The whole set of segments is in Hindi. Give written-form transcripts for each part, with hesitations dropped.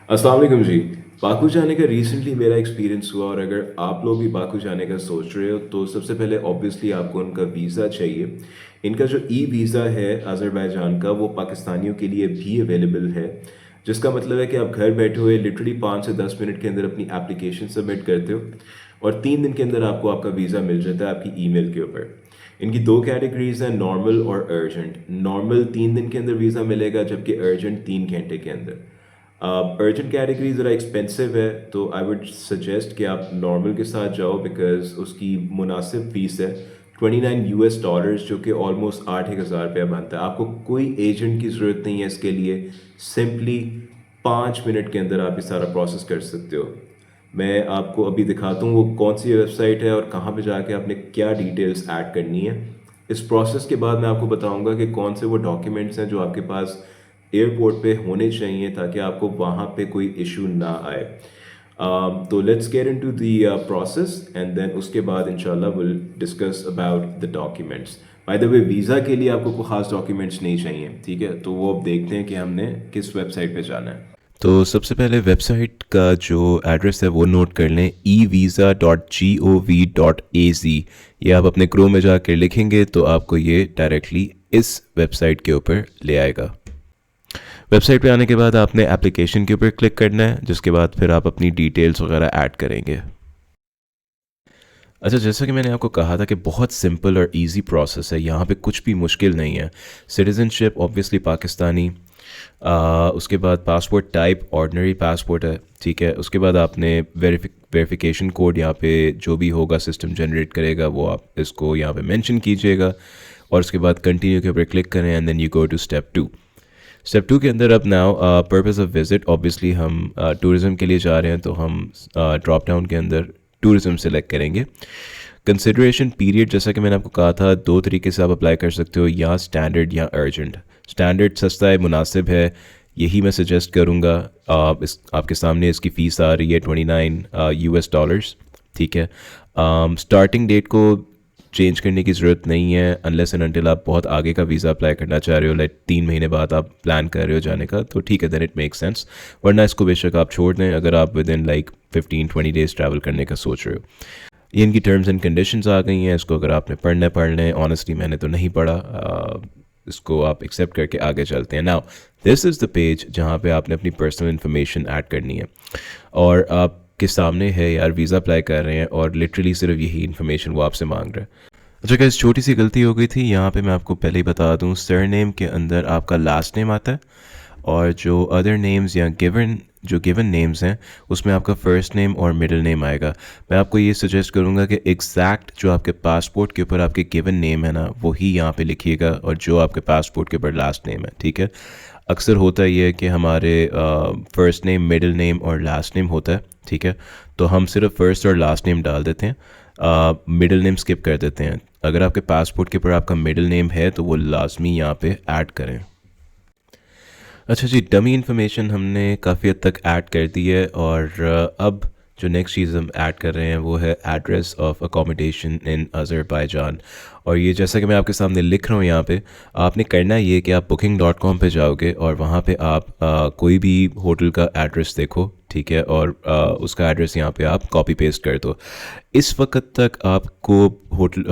अस्सलाम वालेकुम जी। बाकू जाने का रिसेंटली मेरा एक्सपीरियंस हुआ और अगर आप लोग भी बाकू जाने का सोच रहे हो तो सबसे पहले ऑब्वियसली आपको उनका वीज़ा चाहिए। इनका जो ई वीज़ा है अज़रबैजान का वो पाकिस्तानियों के लिए भी अवेलेबल है, जिसका मतलब है कि आप घर बैठे हुए लिटरली 5 से 10 मिनट के अंदर अपनी एप्लीकेशन सबमिट करते हो और 3 दिन के अंदर आपको आपका वीज़ा मिल जाता है आपकी ईमेल के ऊपर। इनकी 2 कैटेगरीज़ हैं, नॉर्मल और अर्जेंट। नॉर्मल 3 दिन के अंदर वीज़ा मिलेगा जबकि अर्जेंट 3 घंटे के अंदर। अर्जेंट कैटेगरी ज़रा एक्सपेंसिव है तो आई वुड सजेस्ट कि आप नॉर्मल के साथ जाओ बिकॉज उसकी मुनासिब फ़ीस है $29 जो कि ऑलमोस्ट 8,000 रुपया बनता है। आपको कोई एजेंट की ज़रूरत नहीं है इसके लिए, सिंपली 5 मिनट के अंदर आप ये सारा प्रोसेस कर सकते हो। मैं आपको अभी दिखाता हूँ वो कौन सी वेबसाइट है और कहाँ पे जाके आपने क्या डिटेल्स ऐड करनी है। इस प्रोसेस के बाद मैं आपको बताऊंगा कि कौन से वो डॉक्यूमेंट्स हैं जो आपके पास एयरपोर्ट पे होने चाहिए ताकि आपको वहाँ पे कोई इशू ना आए। तो let's get into the process and then उसके बाद इंशाल्लाह will discuss about the documents. By the way visa के लिए आपको कोई ख़ास डॉक्यूमेंट्स नहीं चाहिए, ठीक है? तो वो अब देखते हैं कि हमने किस वेबसाइट पे जाना है। तो सबसे पहले वेबसाइट का जो एड्रेस है वो नोट कर लें, evisa.gov.az। ये आप अपने क्रोम में जाकर लिखेंगे तो आपको ये डायरेक्टली इस वेबसाइट के ऊपर ले आएगा। वेबसाइट पे आने के बाद आपने एप्लीकेशन के ऊपर क्लिक करना है, जिसके बाद फिर आप अपनी डिटेल्स वगैरह ऐड करेंगे। अच्छा, जैसा कि मैंने आपको कहा था कि बहुत सिंपल और इजी प्रोसेस है, यहाँ पे कुछ भी मुश्किल नहीं है। सिटीज़नशिप ऑब्वियसली पाकिस्तानी, उसके बाद पासपोर्ट टाइप ऑर्डिनरी पासपोर्ट है, ठीक है। उसके बाद आपने वेरिफिकेशन कोड यहाँ पे जो भी होगा सिस्टम जनरेट करेगा वो आप इसको यहाँ पे मेंशन कीजिएगा और उसके बाद कंटिन्यू के ऊपर क्लिक करें and then you go to step 2। Step 2 के अंदर अब now purpose of visit, obviously हम टूरिज़म के लिए जा रहे हैं तो हम ड्रॉप डाउन के अंदर टूरिज़म सेलेक्ट करेंगे। कंसिडरेशन पीरियड, जैसा कि मैंने आपको कहा था, 2 तरीके से आप अप्लाई कर सकते हो, या स्टैंडर्ड या अर्जेंट। स्टैंडर्ड सस्ता है, मुनासिब है, यही मैं सजेस्ट करूँगा। आपके सामने इसकी फ़ीस आ रही है $29, ठीक है। स्टार्टिंग डेट को चेंज करने की ज़रूरत नहीं है अनलेस एंड अनटिल आप बहुत आगे का वीज़ा अप्लाई करना चाह रहे हो, लाइक 3 महीने बाद आप प्लान कर रहे हो जाने का, तो ठीक है, देन इट मेक सेंस। वरना इसको बेशक आप छोड़ दें अगर आप with in like 15-20 days travel करने का सोच रहे हो। ये इनकी टर्म्स एंड कंडीशंस आ गई हैं, इसको अगर आपने पढ़ लें। ऑनेस्टली मैंने तो नहीं पढ़ा, इसको आप एक्सेप्ट करके आगे चलते हैं। Now this is the page जहाँ पे आपने अपनी पर्सनल इन्फॉर्मेशन ऐड करनी है और आपके सामने है यार वीज़ा अप्लाई कर रहे हैं और लिटरली सिर्फ यही इन्फॉर्मेशन वो आपसे मांग रहा है। अच्छा गाइस, छोटी सी गलती हो गई थी यहाँ पे, मैं आपको पहले ही बता दूँ, सरनेम के अंदर आपका लास्ट नेम आता है और जो अदर नेम्स या गिवन नेम्स हैं उसमें आपका फ़र्स्ट नेम और मिडिल नेम आएगा। मैं आपको ये सजेस्ट करूँगा कि एग्जैक्ट जो आपके पासपोर्ट के ऊपर आपके गिवन नेम है ना, वही यहाँ पे लिखिएगा और जो आपके पासपोर्ट के ऊपर लास्ट नेम है, ठीक है। अक्सर होता ये है कि हमारे फ़र्स्ट नेम, मिडिल नेम और लास्ट नेम होता है, ठीक है, तो हम सिर्फ फ़र्स्ट और लास्ट नेम डाल देते हैं, मिडिल नेम स्किप कर देते हैं। अगर आपके पासपोर्ट के ऊपर आपका मिडिल नेम है तो वो लाजमी यहाँ पे ऐड करें। अच्छा जी, डमी इन्फॉर्मेशन हमने काफ़ी हद तक ऐड कर दी है और अब जो नेक्स्ट चीज़ हम ऐड कर रहे हैं वो है address of accommodation in Azerbaijan. और ये जैसा कि मैं आपके सामने लिख रहा हूँ यहाँ पे, आपने करना ये कि आप booking.com पे जाओगे और वहाँ पे आप कोई भी होटल का एड्रेस देखो, ठीक है, और उसका एड्रेस यहाँ पे आप कॉपी पेस्ट कर दो। इस वक्त तक आपको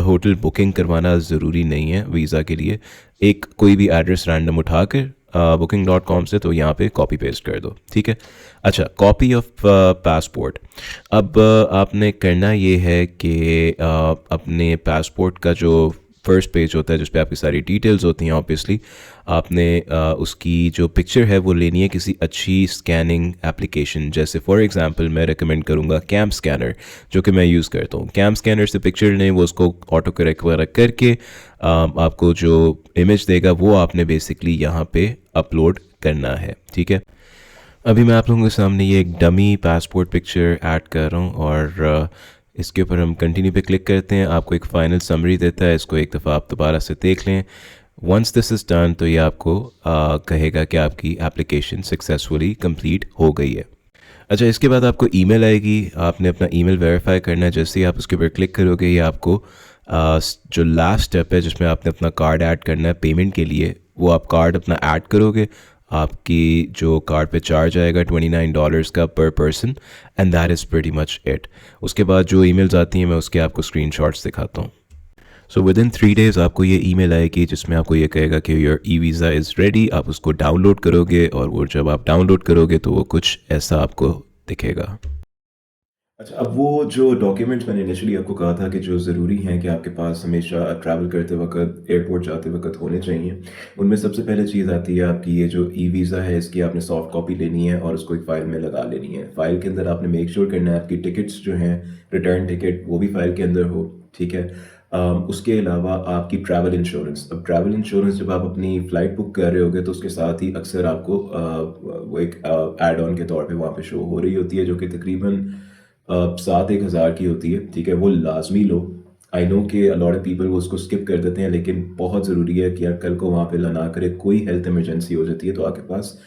होटल बुकिंग करवाना ज़रूरी नहीं है वीज़ा के लिए। एक कोई भी एड्रेस रैंडम उठा कर booking.com से तो यहाँ पे कॉपी पेस्ट कर दो, ठीक है। अच्छा, कॉपी ऑफ पासपोर्ट, अब आपने करना ये है कि अपने पासपोर्ट का जो फर्स्ट पेज होता है जिस पे आपकी सारी डिटेल्स होती हैं, ऑब्वियसली आपने उसकी जो पिक्चर है वो लेनी है किसी अच्छी स्कैनिंग एप्लीकेशन, जैसे फॉर एग्जांपल मैं रेकमेंड करूँगा कैम्प स्कैनर, जो कि मैं यूज़ करता हूँ। कैम्प स्कैनर से पिक्चर लें, वो उसको ऑटो करेक्ट वगैरह करके आपको जो इमेज देगा वो आपने बेसिकली यहाँ पे अपलोड करना है, ठीक है। अभी मैं आप लोगों के सामने ये एक डमी पासपोर्ट पिक्चर ऐड कर रहा हूँ और इसके ऊपर हम कंटिन्यू पे क्लिक करते हैं, आपको एक फ़ाइनल समरी देता है, इसको एक दफ़ा आप दोबारा से देख लें। वंस दिस इज़ डन तो ये आपको कहेगा कि आपकी एप्लीकेशन सक्सेसफुली कंप्लीट हो गई है। अच्छा, इसके बाद आपको ईमेल आएगी, आपने अपना ईमेल वेरीफाई करना है। जैसे ही आप उसके ऊपर क्लिक करोगे ये आपको जो लास्ट स्टेप है जिसमें आपने अपना कार्ड ऐड करना है पेमेंट के लिए, वो आप कार्ड अपना ऐड करोगे, आपकी जो कार्ड पे चार्ज आएगा $29 का पर person, and that is pretty much it. उसके बाद जो ईमेल्स आती हैं मैं उसके आपको स्क्रीनशॉट्स दिखाता हूँ। सो विद इन 3 days आपको ये ईमेल आएगी जिसमें आपको ये कहेगा कि your e visa is ready. आप उसको डाउनलोड करोगे और वो जब आप डाउनलोड करोगे तो वो कुछ ऐसा आपको दिखेगा। अच्छा, अब वो जो डॉक्यूमेंट्स मैंने इनिशियली आपको कहा था कि जो ज़रूरी हैं कि आपके पास हमेशा ट्रैवल करते वक़्त, एयरपोर्ट जाते वक़्त होने चाहिए, उनमें सबसे पहले चीज़ आती है आपकी ये जो ई वीज़ा है, इसकी आपने सॉफ्ट कॉपी लेनी है और उसको एक फ़ाइल में लगा लेनी है। फ़ाइल के अंदर आपने मेक श्योर करना है आपकी टिकट्स जो हैं, रिटर्न टिकट, वो भी फ़ाइल के अंदर हो, ठीक है? उसके अलावा आपकी ट्रैवल इंश्योरेंस। अब ट्रैवल इंश्योरेंस जब आप अपनी फ़्लाइट बुक कर रहे होगे तो उसके साथ ही अक्सर आपको वो एक ऐड ऑन के तौर पे वहाँ पे शो हो रही होती है, जो कि तकरीबन 7-1 हज़ार की होती है, ठीक है? वो लाज़मी लो। आई नो कि अ लॉट ऑफ पीपल वो उसको स्किप कर देते हैं, लेकिन बहुत ज़रूरी है कि यार कल को वहाँ पे अल्लाह ना करे कोई हेल्थ इमरजेंसी हो जाती है तो आपके पास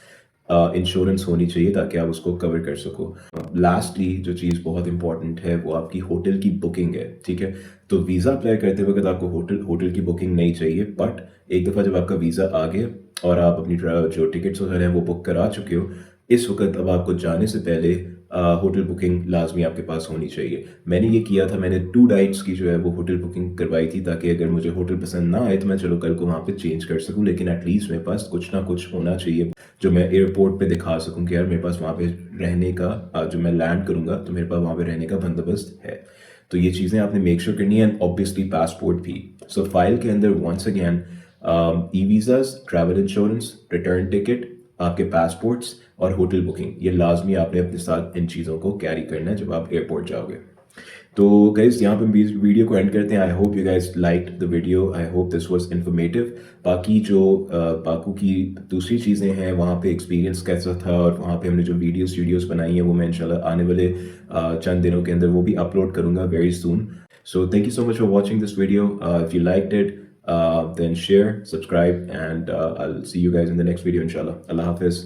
इंश्योरेंस होनी चाहिए ताकि आप उसको कवर कर सको। लास्टली जो चीज़ बहुत इंपॉर्टेंट है वो आपकी होटल की बुकिंग है, ठीक है? तो वीज़ा अप्लाई करते वक्त आपको होटल होटल की बुकिंग नहीं चाहिए, बट एक दफ़ा जब आपका वीज़ा आ गया और आप अपनी जो टिकट्स वगैरह हैं वो बुक करा चुके हो, इस वक्त अब आपको जाने से पहले होटल बुकिंग लाजमी आपके पास होनी चाहिए। मैंने ये किया था, मैंने 2 नाइट्स की जो है वो होटल बुकिंग करवाई थी ताकि अगर मुझे होटल पसंद ना आए तो मैं चलो कल को वहाँ पे चेंज कर सकूँ, लेकिन एटलीस्ट मेरे पास कुछ ना कुछ होना चाहिए जो मैं एयरपोर्ट पे दिखा सकूँ कि यार मेरे पास वहाँ पे रहने का जो मैं लैंड करूँगा तो मेरे पास वहाँ पे रहने का बंदोबस्त है। तो ये चीज़ें आपने मेक श्योर करनी है, एंड ऑब्वियसली पासपोर्ट भी। सो फाइल के अंदर once again e visas, travel insurance, return ticket, आपके पासपोर्ट्स और होटल बुकिंग, ये लाजमी आपने अपने साथ इन चीज़ों को कैरी करना है जब आप एयरपोर्ट जाओगे। तो गाइज यहाँ पे हम वीडियो को एंड करते हैं। I hope you guys liked the video, I hope this was informative. बाकी जो बाकू की दूसरी चीज़ें हैं वहाँ पे एक्सपीरियंस कैसा था और वहाँ पे हमने जो वीडियोस बनाई हैं वो मैं इंशाल्लाह आने वाले चंद दिनों के अंदर वो भी अपलोड करूँगा very soon. So thank you so much for watching this video. If you liked it then share, subscribe, and I'll see you guys in the next video inshallah. Allah Hafiz.